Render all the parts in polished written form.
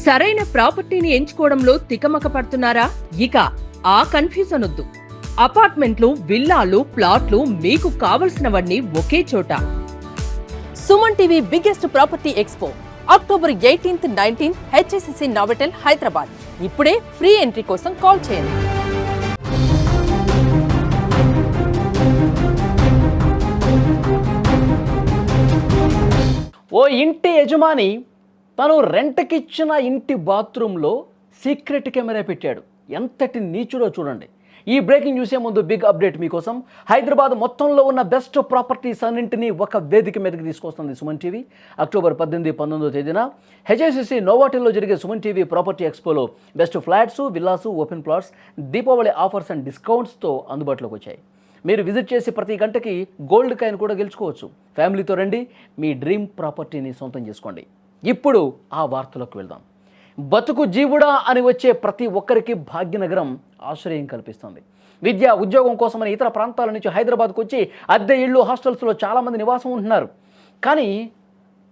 సరైన ప్రాపర్టీని ఎంచుకోవడంలో తికమక పడుతున్నారా? ఇక ఆ కన్ఫ్యూజన్ వద్దు. అపార్ట్మెంట్లు, విల్లాలు, ప్లాట్లు మీకు కావలసినవన్నీ ఒకే చోట. Suman TV biggest property expo October 18, 19 HSCC నావటెల్, Hyderabad. ఇప్పుడే ఫ్రీ ఎంట్రీ కోసం కాల్ చేయండి. ఓ ఇంటి యజమాని తను రెంట్కిచ్చిన ఇంటి బాత్రూంలో సీక్రెట్ కెమెరా పెట్టాడు. ఎంతటి నీచుడో చూడండి. ఈ బ్రేకింగ్ చూసే ముందు బిగ్ అప్డేట్ మీకోసం. హైదరాబాద్ మొత్తంలో ఉన్న బెస్ట్ ప్రాపర్టీస్ అన్నింటినీ ఒక వేదిక మీదకి తీసుకొస్తుంది సుమన్ టీవీ. అక్టోబర్ 18, 19 తేదీన హెచ్ఎస్సిసి నోవాటెల్లో జరిగే సుమన్ టీవీ ప్రాపర్టీ ఎక్స్పోలో best flats, villas, open plots Deepavali offers and డిస్కౌంట్స్తో అందుబాటులోకి వచ్చాయి. మీరు విజిట్ చేసి ప్రతి గంటకి గోల్డ్ కాయిన్ కూడా గెలుచుకోవచ్చు. ఫ్యామిలీతో రండి, మీ డ్రీమ్ ప్రాపర్టీని సొంతం చేసుకోండి. ఇప్పుడు ఆ వార్తలోకి వెళ్దాం. బతుకు జీవుడా అని వచ్చే ప్రతి ఒక్కరికి భాగ్యనగరం ఆశ్రయం కల్పిస్తుంది. విద్య, ఉద్యోగం కోసమని ఇతర ప్రాంతాల నుంచి హైదరాబాద్కు వచ్చి అద్దె ఇళ్ళు, హాస్టల్స్లో చాలామంది నివాసం ఉంటున్నారు. కానీ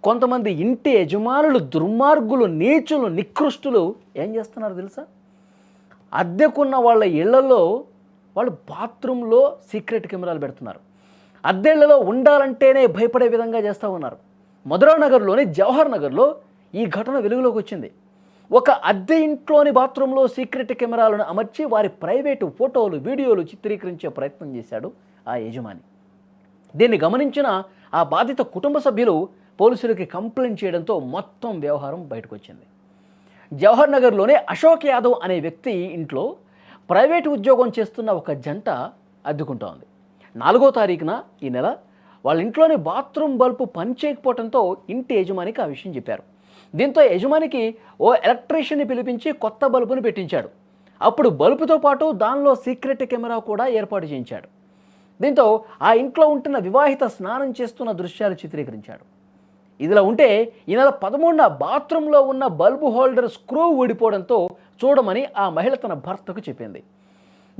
కొంతమంది ఇంటి యజమానులు, దుర్మార్గులు, నీచులు, నికృష్టులు ఏం చేస్తున్నారు తెలుసా? అద్దెకున్న వాళ్ళ ఇళ్లలో వాళ్ళు బాత్రూంలో సీక్రెట్ కెమెరాలు పెడుతున్నారు. అద్దెళ్లలో ఉండాలంటేనే భయపడే విధంగా చేస్తూ ఉన్నారు. మధురానగర్లోని జవహర్ నగర్లో ఈ ఘటన వెలుగులోకి వచ్చింది. ఒక అద్దె ఇంట్లోని బాత్రూంలో సీక్రెట్ కెమెరాలను అమర్చి వారి ప్రైవేటు ఫోటోలు, వీడియోలు చిత్రీకరించే ప్రయత్నం చేశాడు ఆ యజమాని. దీన్ని గమనించిన ఆ బాధిత కుటుంబ సభ్యులు పోలీసులకి కంప్లైంట్ చేయడంతో మొత్తం వ్యవహారం బయటకు వచ్చింది. జవహర్ నగర్లోనే అశోక్ యాదవ్ అనే వ్యక్తి ఇంట్లో ప్రైవేటు ఉద్యోగం చేస్తున్న ఒక జంట అద్దుకుంటోంది. 4వ తారీఖున ఈ నెల వాళ్ళ ఇంట్లోని బాత్రూమ్ బల్బు పనిచేయకపోవడంతో ఇంటి యజమానికి ఆ విషయం చెప్పారు. దీంతో యజమానికి ఓ ఎలక్ట్రీషియన్ని పిలిపించి కొత్త బల్బును పెట్టించాడు. అప్పుడు బల్బుతో పాటు దానిలో సీక్రెట్ కెమెరా కూడా ఏర్పాటు చేయించాడు. దీంతో ఆ ఇంట్లో ఉంటున్న వివాహిత స్నానం చేస్తున్న దృశ్యాలు చిత్రీకరించాడు. ఇదిలా ఉంటే ఈ నెల 13న బాత్రూంలో ఉన్న బల్బు హోల్డర్ స్క్రూ ఊడిపోవడంతో చూడమని ఆ మహిళ తన భర్తకు చెప్పింది.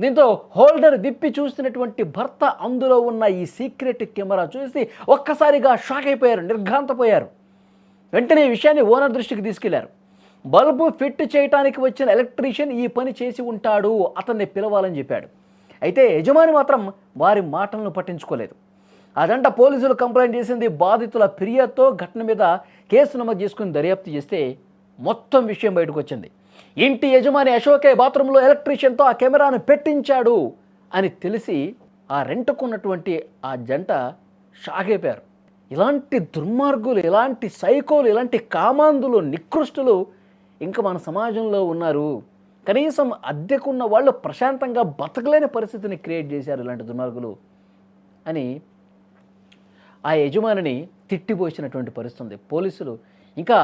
దీంతో హోల్డర్ విప్పి చూస్తున్నటువంటి భర్త అందులో ఉన్న ఈ సీక్రెట్ కెమెరా చూసి ఒక్కసారిగా షాక్ అయిపోయారు, నిర్ఘాంతపోయారు. వెంటనే ఈ విషయాన్ని ఓనర్ దృష్టికి తీసుకెళ్లారు. బల్బు ఫిట్ చేయడానికి వచ్చిన ఎలక్ట్రీషియన్ ఈ పని చేసి ఉంటాడు, అతన్ని పిలవాలని చెప్పాడు. అయితే యజమాని మాత్రం వారి మాటలను పట్టించుకోలేదు. అదంట పోలీసులు కంప్లైంట్ చేసింది. బాధితుల ఫిర్యాదుతో ఘటన మీద కేసు నమోదు చేసుకుని దర్యాప్తు చేస్తే మొత్తం విషయం బయటకు వచ్చింది. ఇంటి యజమాని అశోకే బాత్రూంలో ఎలక్ట్రీషియన్తో ఆ కెమెరాను పెట్టించాడు అని తెలిసి ఆ రెంట్కున్నటువంటి ఆ జంట షాక్ అయిపోయారు. ఇలాంటి దుర్మార్గులు, ఇలాంటి సైకోలు, ఇలాంటి కామాంధులు, నికృష్టులు ఇంకా మన సమాజంలో ఉన్నారు. కనీసం అద్దెకున్న వాళ్ళు ప్రశాంతంగా బతకలేని పరిస్థితిని క్రియేట్ చేశారు ఇలాంటి దుర్మార్గులు అని ఆ యజమానిని తిట్టిపోసినటువంటి పరిస్థితి. పోలీసులు ఇంకా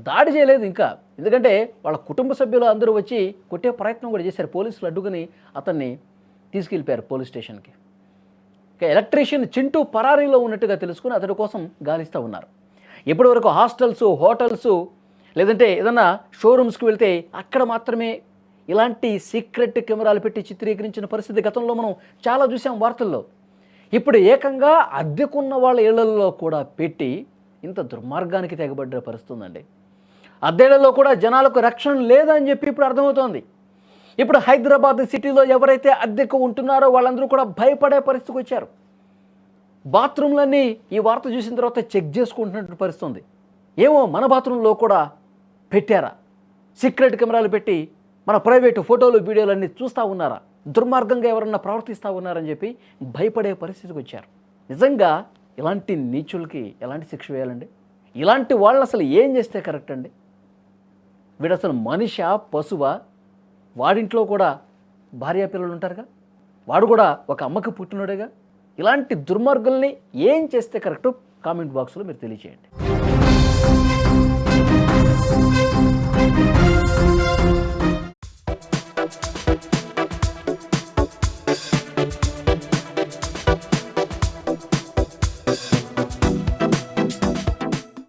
దాడి చేయలేదు ఇంకా, ఎందుకంటే వాళ్ళ కుటుంబ సభ్యులు అందరూ వచ్చి కొట్టే ప్రయత్నం కూడా చేశారు. పోలీసులు అడ్డుకుని అతన్ని తీసుకెళ్ళిపోయారు పోలీస్ స్టేషన్కి. ఇక ఎలక్ట్రీషియన్ చింటూ పరారీలో ఉన్నట్టుగా తెలుసుకుని అతడి కోసం గాలిస్తూ ఉన్నారు. ఇప్పటి వరకు హాస్టల్స్, హోటల్స్ లేదంటే ఏదన్నా షోరూమ్స్కి వెళ్తే అక్కడ మాత్రమే ఇలాంటి సీక్రెట్ కెమెరాలు పెట్టి చిత్రీకరించిన పరిస్థితి గతంలో మనం చాలా చూసాం వార్తల్లో. ఇప్పుడు ఏకంగా అద్దెకున్న వాళ్ళ ఇళ్లలో కూడా పెట్టి ఇంత దుర్మార్గానికి తెగబడ్డ పరిస్థితుందండి. అద్దెళ్లలో కూడా జనాలకు రక్షణ లేదని చెప్పి ఇప్పుడు అర్థమవుతోంది. ఇప్పుడు హైదరాబాద్ సిటీలో ఎవరైతే అద్దెకు ఉంటున్నారో వాళ్ళందరూ కూడా భయపడే పరిస్థితికి వచ్చారు. బాత్రూమ్లన్నీ ఈ వార్త చూసిన తర్వాత చెక్ చేసుకుంటున్నట్టు పరిస్థితుంది. ఏమో మన బాత్రూంలో కూడా పెట్టారా, సీక్రెట్ కెమెరాలు పెట్టి మన ప్రైవేటు ఫోటోలు, వీడియోలన్నీ చూస్తూ ఉన్నారా, దుర్మార్గంగా ఎవరన్నా ప్రవర్తిస్తూ ఉన్నారని చెప్పి భయపడే పరిస్థితికి వచ్చారు. నిజంగా ఇలాంటి నీచులకి ఎలాంటి శిక్ష వేయాలండి? ఇలాంటి వాళ్ళు అసలు ఏం చేస్తే కరెక్ట్ అండి? వీడు అసలు మనిషా, పశువా? వాడింట్లో కూడా భార్య పిల్లలు ఉంటారుగా, వాడు కూడా ఒక అమ్మకి పుట్టినోడేగా. ఇలాంటి దుర్మార్గుల్ని ఏం చేస్తే కరెక్ట్ కామెంట్ బాక్స్లో మీరు తెలియచేయండి.